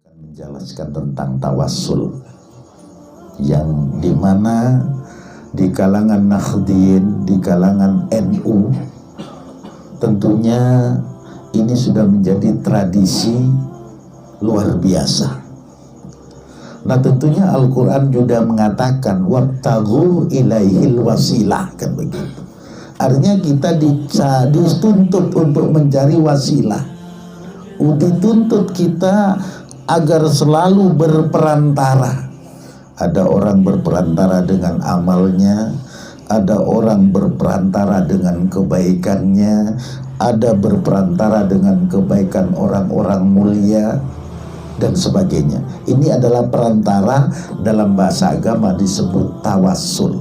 menjelaskan tentang tawassul yang dimana di kalangan Nahdliyin, di kalangan NU tentunya ini sudah menjadi tradisi luar biasa. Nah tentunya Al-Quran juga mengatakan wabtaghu ilaihil wasilah, kan begitu. Artinya kita dituntut untuk mencari wasilah, dituntut kita agar selalu berperantara. Ada orang berperantara dengan amalnya, ada orang berperantara dengan kebaikannya, ada berperantara dengan kebaikan orang-orang mulia dan sebagainya. Ini adalah perantara, dalam bahasa agama disebut tawassul,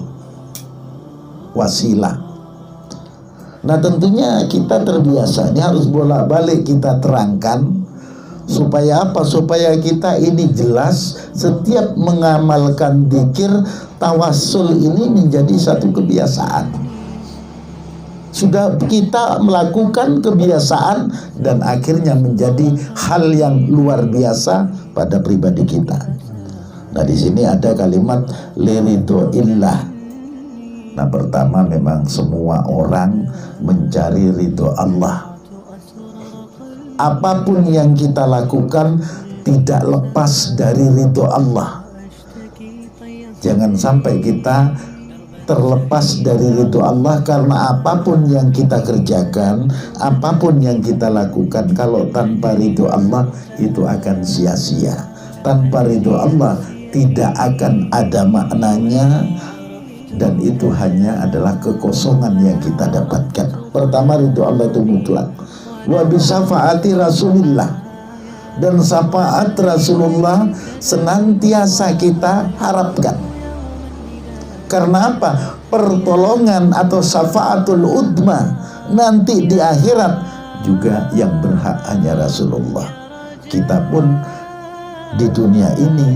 wasilah. Nah tentunya kita terbiasa, ini harus bolak-balik kita terangkan. Supaya apa? Supaya kita ini jelas, setiap mengamalkan dzikir tawassul ini menjadi satu kebiasaan. Sudah kita melakukan kebiasaan dan akhirnya menjadi hal yang luar biasa pada pribadi kita. Nah di sini ada kalimat liridhoillah. Nah pertama memang semua orang mencari ridho Allah. Apapun yang kita lakukan tidak lepas dari ridho Allah. Jangan sampai kita terlepas dari ridho Allah, karena apapun yang kita kerjakan, apapun yang kita lakukan, kalau tanpa ridho Allah itu akan sia-sia. Tanpa ridho Allah tidak akan ada maknanya, dan itu hanya adalah kekosongan yang kita dapatkan. Pertama, ridho Allah itu mutlak. Wa bisafaati Rasulillah, dan syafaat Rasulullah senantiasa kita harapkan. Karena apa? Pertolongan atau syafaatul udma nanti di akhirat juga yang berhak hanya Rasulullah. Kita pun di dunia ini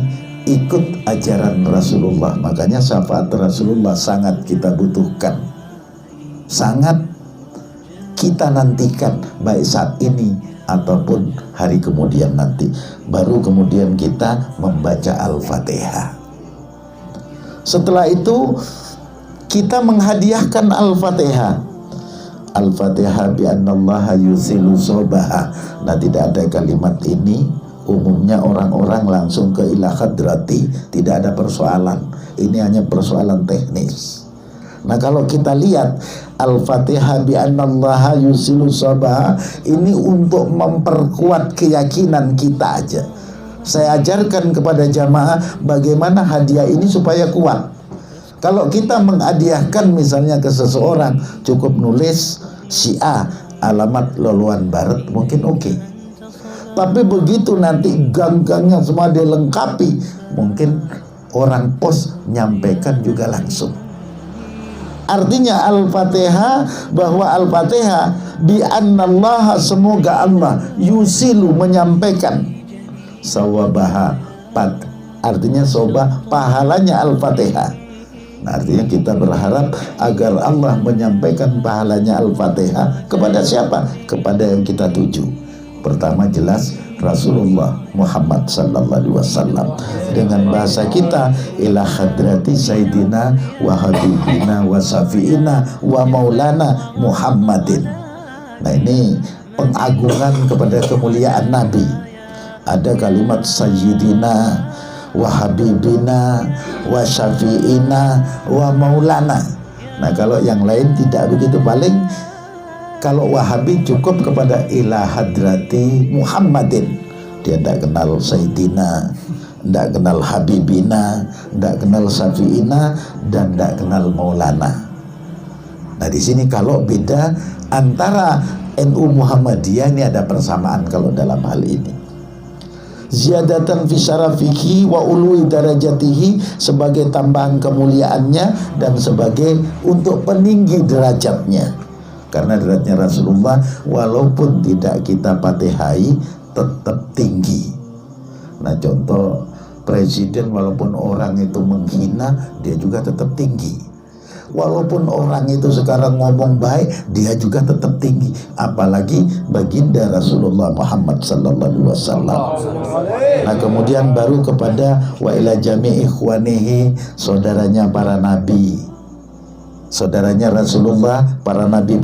ikut ajaran Rasulullah, makanya syafaat Rasulullah sangat kita butuhkan, sangat kita nantikan, baik saat ini ataupun hari kemudian nanti. Baru kemudian kita membaca Al-Fatihah. Setelah itu kita menghadiahkan Al-Fatihah. Al-Fatihah bi annallaha yusilu sobaha. Nah tidak ada kalimat ini, umumnya orang-orang langsung ke ila hadrati, tidak ada persoalan. Ini hanya persoalan teknis. Nah kalau kita lihat Al-Fatihah bi annallaha yusilu sobaha, ini untuk memperkuat keyakinan kita aja. Saya ajarkan kepada jamaah bagaimana hadiah ini supaya kuat. Kalau kita menghadiahkan misalnya ke seseorang, cukup nulis Syiah alamat Loluan Barat, mungkin oke. Tapi begitu nanti gang-gangnya semua dilengkapi, mungkin orang pos nyampaikan juga langsung. Artinya Al-Fatihah, bahwa Al-Fatihah bi annallaha, semoga Allah yusilu menyampaikan sawabaha, artinya sobah pahalanya Al-Fatihah. Nah artinya kita berharap agar Allah menyampaikan pahalanya Al-Fatihah kepada siapa? Kepada yang kita tuju. Pertama jelas Rasulullah Muhammad sallallahu alaihi wasallam, dengan bahasa kita ila hadrati sayyidina wa habibina wa safiina wa maulana Muhammadin. Nah ini pengagungan kepada kemuliaan Nabi. Ada kalimat sayyidina wa habibina wa syafiina wa maulana. Nah kalau yang lain tidak begitu, paling kalau Wahabi cukup kepada ila hadrati Muhammadin. Dia tidak kenal sayyidina, tidak kenal habibina, tidak kenal syafiina, dan tidak kenal maulana. Nah di sini kalau beda antara NU Muhammadiyah, ini ada persamaan kalau dalam hal ini. Ziyadatan fi syarafihi wa ului darajatihi, sebagai tambahan kemuliaannya dan sebagai untuk peninggi derajatnya. Karena derajatnya Rasulullah walaupun tidak kita fatihai tetap tinggi. Nah contoh presiden, walaupun orang itu menghina, dia juga tetap tinggi. Walaupun orang itu sekarang ngomong baik, dia juga tetap tinggi. Apalagi baginda Rasulullah Muhammad sallallahu alaihi wasallam. Nah, kemudian baru kepada wa ila jami' ikhwanihi, saudaranya para nabi, saudaranya Rasulullah, para nabi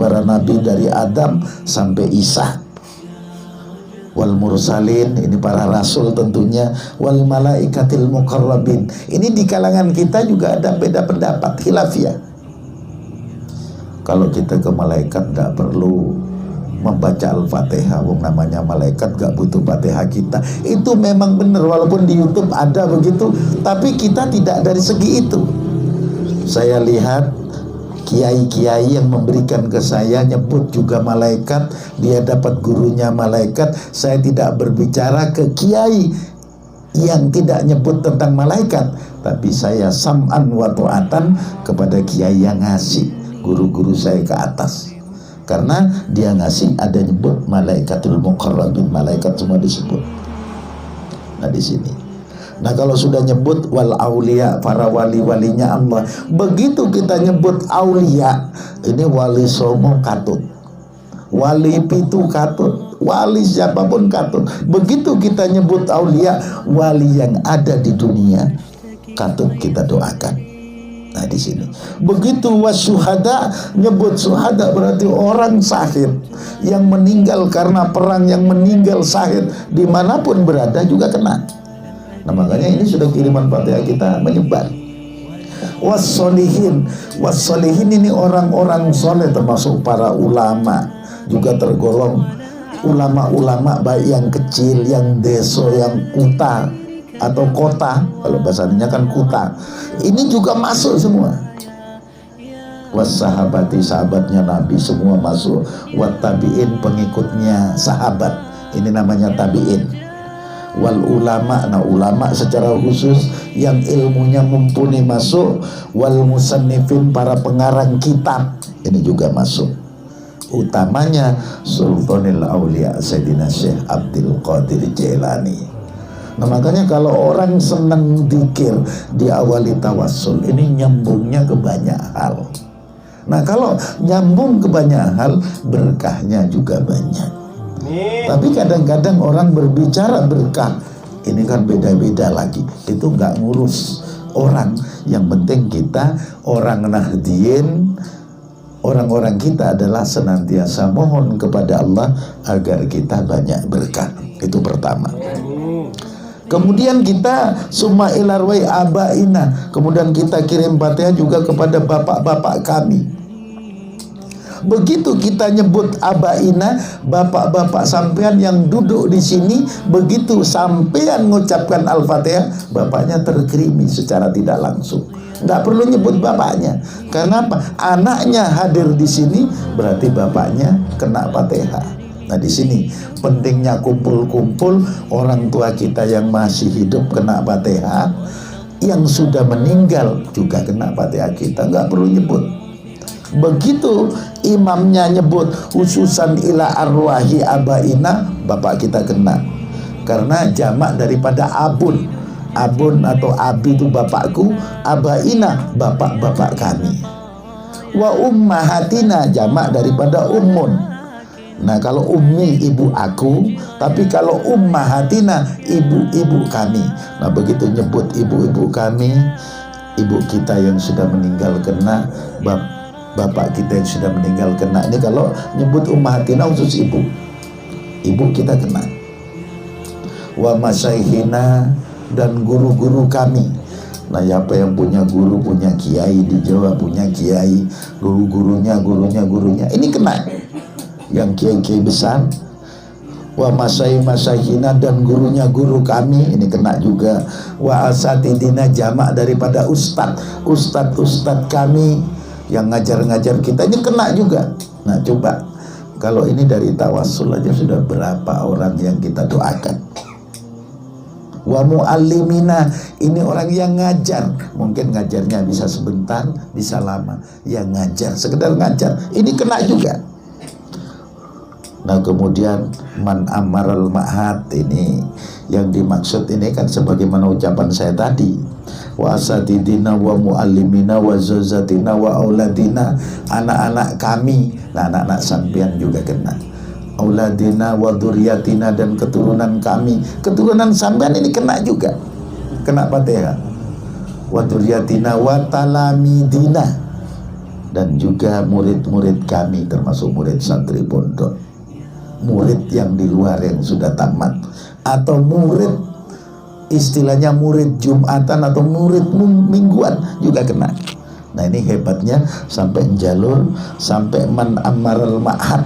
dari Adam sampai Isa. Wal mursalin, ini para rasul tentunya. Wal malaikatil muqarrabin, ini di kalangan kita juga ada beda pendapat, khilafiyah. Kalau kita ke malaikat gak perlu membaca Al-Fatihah, namanya malaikat gak butuh Fatihah kita. Itu memang benar, walaupun di YouTube ada begitu, tapi kita tidak dari segi itu. Saya lihat kiai-kiai yang memberikan ke saya nyebut juga malaikat, dia dapat gurunya malaikat. Saya tidak berbicara ke kiai yang tidak nyebut tentang malaikat, tapi saya sam'an wa ta'atan kepada kiai yang ngasih guru-guru saya ke atas, karena dia ngasih ada nyebut malaikatul muqarrabin, malaikat semua disebut. Nah di sini. Nah kalau sudah nyebut wal aulia, para wali-walinya Allah, begitu kita nyebut aulia, ini wali somo katut, wali pitu katut, wali siapapun katut. Begitu kita nyebut aulia, wali yang ada di dunia, katut kita doakan. Nah di sini. Begitu wasyuhada, nyebut syuhada berarti orang syahid yang meninggal karena perang, yang meninggal syahid dimanapun berada juga kena. Nah makanya ini sudah kiriman Fatihah kita menyebar. Wassolihin, wassolihin ini orang-orang soleh, termasuk para ulama, juga tergolong ulama-ulama baik yang kecil, yang deso, yang kuta atau kota, kalau bahasanya kan kuta, ini juga masuk semua. Wassahabati, sahabatnya Nabi semua masuk. Wattabi'in, pengikutnya sahabat, ini namanya tabi'in. Wal ulama, nah ulama secara khusus yang ilmunya mumpuni masuk. Wal musannifin, para pengarang kitab, ini juga masuk. Utamanya Sultanil Aulia Sayyidina Syekh Abdul Qadir Jailani. Nah makanya kalau orang senang dzikir diawali tawassul, ini nyambungnya ke banyak hal. Nah kalau nyambung ke banyak hal, berkahnya juga banyak. Tapi kadang-kadang orang berbicara berkah, ini kan beda-beda lagi. Itu nggak ngurus orang. Yang penting kita orang Nahdien, orang-orang kita adalah senantiasa mohon kepada Allah agar kita banyak berkah. Itu pertama. Kemudian kita summa ilarwai abaina, kemudian kita kirim Fatihah juga kepada bapak-bapak kami. Begitu kita nyebut abaina, bapak-bapak sampean yang duduk di sini, begitu sampean mengucapkan Al-Fatihah, bapaknya terkerimi secara tidak langsung. Nggak perlu nyebut bapaknya. Karena apa? Anaknya hadir di sini, berarti bapaknya kena Fatihah. Nah di sini pentingnya kumpul-kumpul, orang tua kita yang masih hidup kena Fatihah, yang sudah meninggal juga kena Fatihah kita, nggak perlu nyebut. Begitu imamnya nyebut khususan ila arwahi abaina, bapak kita kena, karena jamak daripada abun. Abun atau abi itu bapakku, abaina bapak-bapak kami. Wa ummahatina, jamak daripada ummun. Nah kalau ummi ibu aku, tapi kalau ummahatina ibu-ibu kami. Nah begitu nyebut ibu-ibu kami, ibu kita yang sudah meninggal kena, bapak kita yang sudah meninggal kena. Ini kalau nyebut ummahatina khusus ibu, ibu kita kena. Wa masyaihina, dan guru-guru kami. Nah siapa yang punya guru, punya kiai di Jawa, punya kiai, guru-gurunya, gurunya, ini kena. Yang kiai-kiai besar. Wa masyayihina, dan gurunya guru kami, ini kena juga. Wa asatidina, jamak daripada ustad kami yang ngajar-ngajar kita, ini kena juga. Nah coba kalau ini dari tawassul aja sudah berapa orang yang kita doakan. Wa muallimina, ini orang yang ngajar, mungkin ngajarnya bisa sebentar, bisa lama, yang ngajar, sekedar ngajar, ini kena juga. Nah kemudian man amaral ma'had, ini yang dimaksud ini kan sebagaimana ucapan saya tadi, wa asatidina wa muallimina wa zuzatina wa auladina, anak-anak kami. Nah anak-anak sampean juga kena, auladina wa dzurriyyatina, dan keturunan kami, keturunan sampean ini kena juga, kena Fatihah. Wa dzurriyyatina wa talamidina, dan juga murid-murid kami termasuk murid santri pondok, murid yang di luar yang sudah tamat, atau murid istilahnya murid Jumatan atau murid mingguan juga kena. Nah ini hebatnya sampai jalur, sampai man amaral ma'had,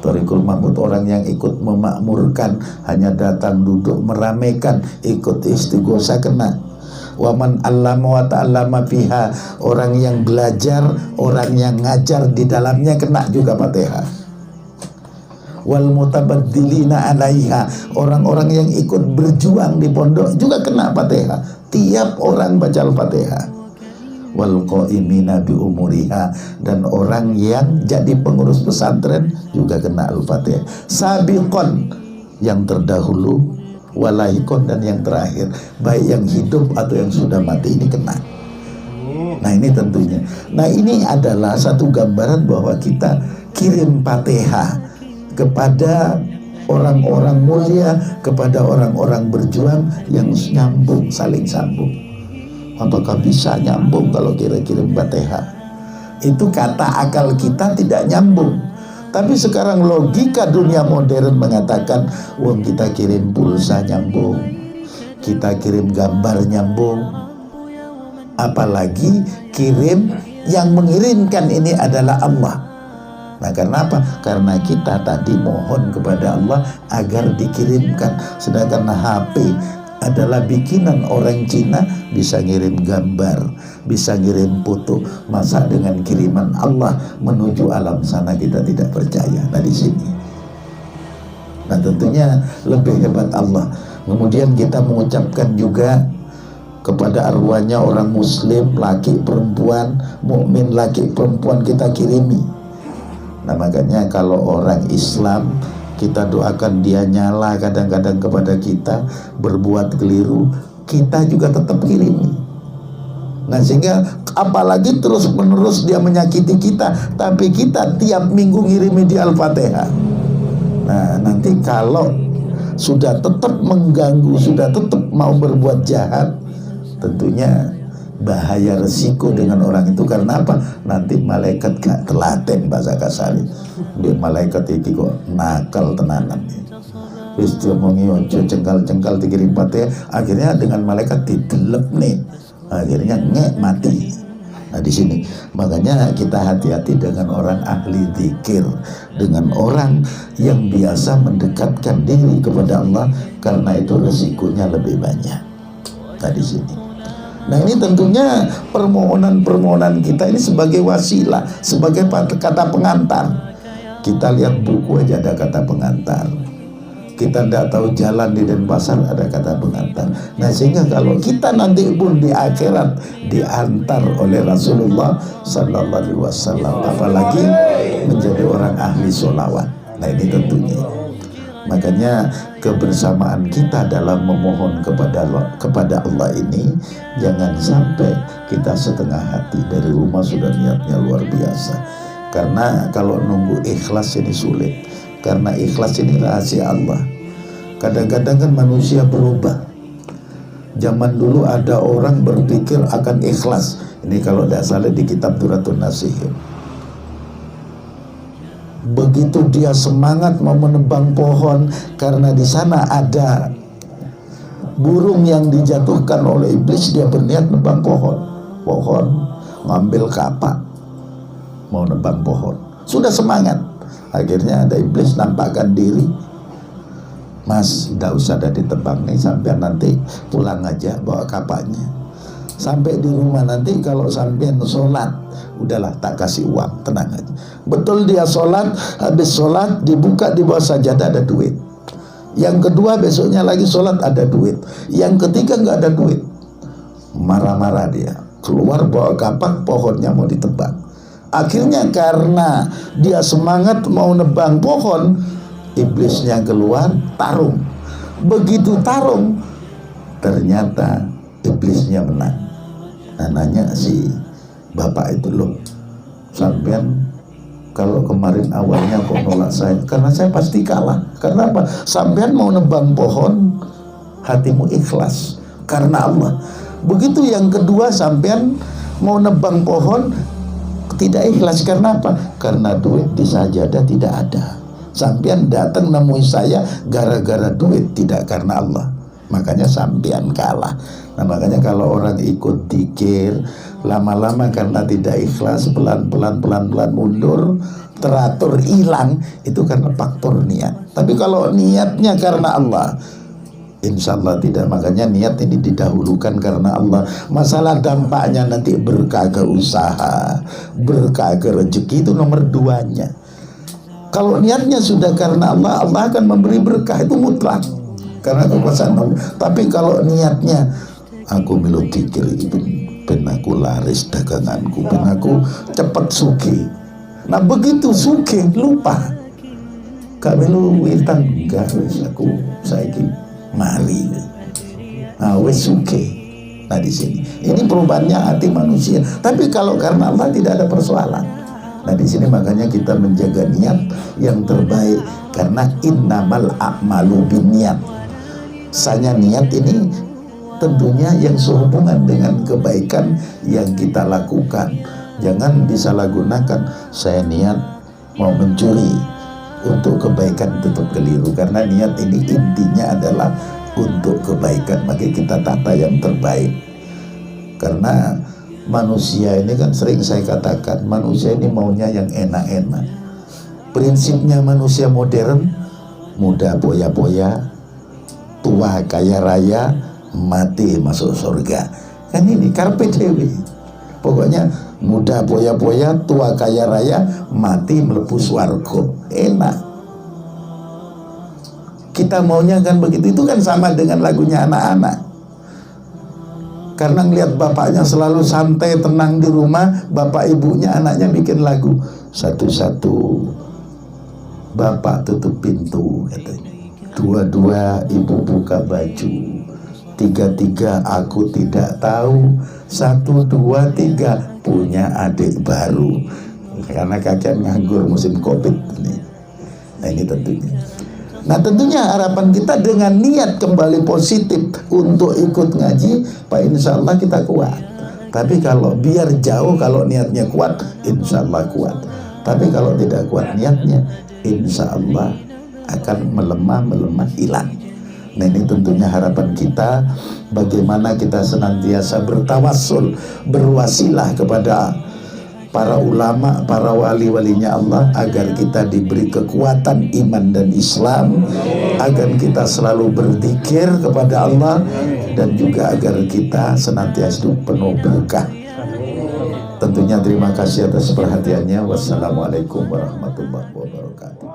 Thariqul Mahmud, orang yang ikut memakmurkan, hanya datang duduk meramaikan, ikut istighosah kena. Waman allama wa ta'allama fiha, orang yang belajar, orang yang ngajar di dalamnya kena juga Fatihah. Wal mutabaddilina alaiha, orang-orang yang ikut berjuang di pondok juga kena Fatihah. Tiap orang baca Al-Fatihah. Wal qaimina bi umuriha, dan orang yang jadi pengurus pesantren juga kena Al-Fatihah. Sabiqon, yang terdahulu, walahikon, dan yang terakhir, baik yang hidup atau yang sudah mati, ini kena. Nah ini tentunya, nah ini adalah satu gambaran bahwa kita kirim Fatihah kepada orang-orang mulia, kepada orang-orang berjuang yang nyambung, saling sambung. Apakah bisa nyambung kalau kirim Fatihah? Itu kata akal kita tidak nyambung. Tapi sekarang logika dunia modern mengatakan, wong kita kirim pulsa nyambung, kita kirim gambar nyambung, apalagi kirim yang mengirimkan ini adalah Allah. Nah karena apa? Karena kita tadi mohon kepada Allah agar dikirimkan. Sedangkan HP adalah bikinan orang Cina, bisa ngirim gambar, bisa ngirim foto. Masa dengan kiriman Allah menuju alam sana kita tidak percaya? Nah di sini, nah tentunya lebih hebat Allah. Kemudian kita mengucapkan juga kepada arwahnya orang muslim, laki perempuan, mukmin laki perempuan, kita kirimi. Nah makanya kalau orang Islam, kita doakan dia nyala kadang-kadang kepada kita, berbuat keliru, kita juga tetap kirimi. Nah sehingga apalagi terus menerus dia menyakiti kita, tapi kita tiap minggu ngirimi di Al-Fatihah. Nah nanti kalau sudah tetap mengganggu, sudah tetap mau berbuat jahat, tentunya bahaya, resiko dengan orang itu. Karena apa? Nanti malaikat gak telaten, bahasa kasar. Dia malaikat iki kok nakal tenanan. Wis diomongi ojo cengkal-cengkal dikirim Fatihah, akhirnya dengan malaikat didelep nih, akhirnya mati. Nah di sini makanya kita hati-hati dengan orang ahli zikir, dengan orang yang biasa mendekatkan diri kepada Allah, karena itu resikonya lebih banyak. Nah di sini. Nah ini tentunya permohonan-permohonan kita ini sebagai wasilah, sebagai kata pengantar. Kita lihat buku aja ada kata pengantar. Kita tidak tahu jalan di Denpasar ada kata pengantar. Nah sehingga kalau kita nanti pun di akhirat diantar oleh Rasulullah Sallallahu Alaihi Wasallam, apalagi menjadi orang ahli sholawat. Nah ini tentunya. Makanya kebersamaan kita dalam memohon kepada Allah ini jangan sampai kita setengah hati. Dari rumah sudah niatnya luar biasa. Karena kalau nunggu ikhlas ini sulit. Karena ikhlas ini rahasia Allah. Kadang-kadang kan manusia berubah. Zaman dulu ada orang berpikir akan ikhlas. Ini kalau tidak salah di kitab Duratun Nasihin. Begitu dia semangat mau menebang pohon, karena di sana ada burung yang dijatuhkan oleh iblis, dia berniat nebang pohon, ngambil kapak, mau nebang pohon, sudah semangat. Akhirnya ada iblis nampakkan diri, mas, tidak usah ada ditebang nih, sampai nanti pulang aja bawa kapaknya. Sampai di rumah nanti kalau sampean sholat, udahlah tak kasih uang, tenang aja. Betul dia sholat, habis sholat dibuka di bawah sajadah ada duit. Yang kedua besoknya lagi sholat ada duit. Yang ketiga nggak ada duit. Marah-marah dia, keluar bawa kapak, pohonnya mau ditebang. Akhirnya karena dia semangat mau nebang pohon, iblisnya keluar tarung. Begitu tarung, ternyata iblisnya menang. Nah, nanya si bapak itu, loh, sampean kalau kemarin awalnya kok nolak saya? Karena saya pasti kalah. Karena apa? Sampean mau nebang pohon, hatimu ikhlas karena Allah. Begitu yang kedua, sampean mau nebang pohon tidak ikhlas karena apa? Karena duit di sajadah tidak ada. Sampean datang nemui saya gara-gara duit, tidak karena Allah. Makanya sampean kalah. Nah, makanya kalau orang ikut dzikir lama-lama karena tidak ikhlas, pelan-pelan mundur, teratur hilang, itu karena faktor niat. Tapi kalau niatnya karena Allah, insya Allah tidak. Makanya niat ini didahulukan karena Allah. Masalah dampaknya nanti berkah ke usaha, berkah ke rezeki, itu nomor 2-nya. Kalau niatnya sudah karena Allah, Allah akan memberi berkah, itu mutlak karena kekuasaan Allah. Tapi kalau niatnya aku milu dzikir itu ben aku laris daganganku, ben aku cepet sugih. Nah, begitu sugih lupa. Gak milu witan, enggak, wis aku saiki mari. Nah, wis sugih. Nah, di sini ini perubahannya hati manusia. Tapi kalau karena Allah tidak ada persoalan. Nah, di sini makanya kita menjaga niat yang terbaik, karena innamal a'malu binniyat. Sanya niat ini tentunya yang sehubungan dengan kebaikan yang kita lakukan. Jangan disalahgunakan. Saya niat mau mencuri untuk kebaikan, tetap keliru, karena niat ini intinya adalah untuk kebaikan. Maka kita tata yang terbaik. Karena manusia ini kan sering saya katakan, manusia ini maunya yang enak-enak. Prinsipnya manusia modern, muda poya-poya, tua kaya raya, mati masuk surga. Kan ini karpe dewi. Pokoknya muda poya-poya, tua kaya raya, mati mlebu swarga. Enak. Kita maunya kan begitu. Itu kan sama dengan lagunya anak-anak. Karena ngelihat bapaknya selalu santai tenang di rumah, bapak ibunya, anaknya bikin lagu. Satu-satu bapak tutup pintu, katanya. Dua-dua ibu buka baju. Tiga-tiga aku tidak tahu. 1, 2, 3 punya adik baru. Karena kakek nganggur musim Covid ini. Nah, ini tentunya. Nah, tentunya harapan kita dengan niat kembali positif untuk ikut ngaji, Pak, insya Allah kita kuat. Tapi kalau biar jauh, kalau niatnya kuat, insya Allah kuat. Tapi kalau tidak kuat niatnya, insya Allah akan melemah hilang. Nah, ini tentunya harapan kita, bagaimana kita senantiasa bertawassul, berwasilah kepada para ulama, para wali-walinya Allah, agar kita diberi kekuatan iman dan Islam, agar kita selalu berzikir kepada Allah, dan juga agar kita senantiasa hidup penuh berkah. Tentunya terima kasih atas perhatiannya. Wassalamualaikum warahmatullahi wabarakatuh.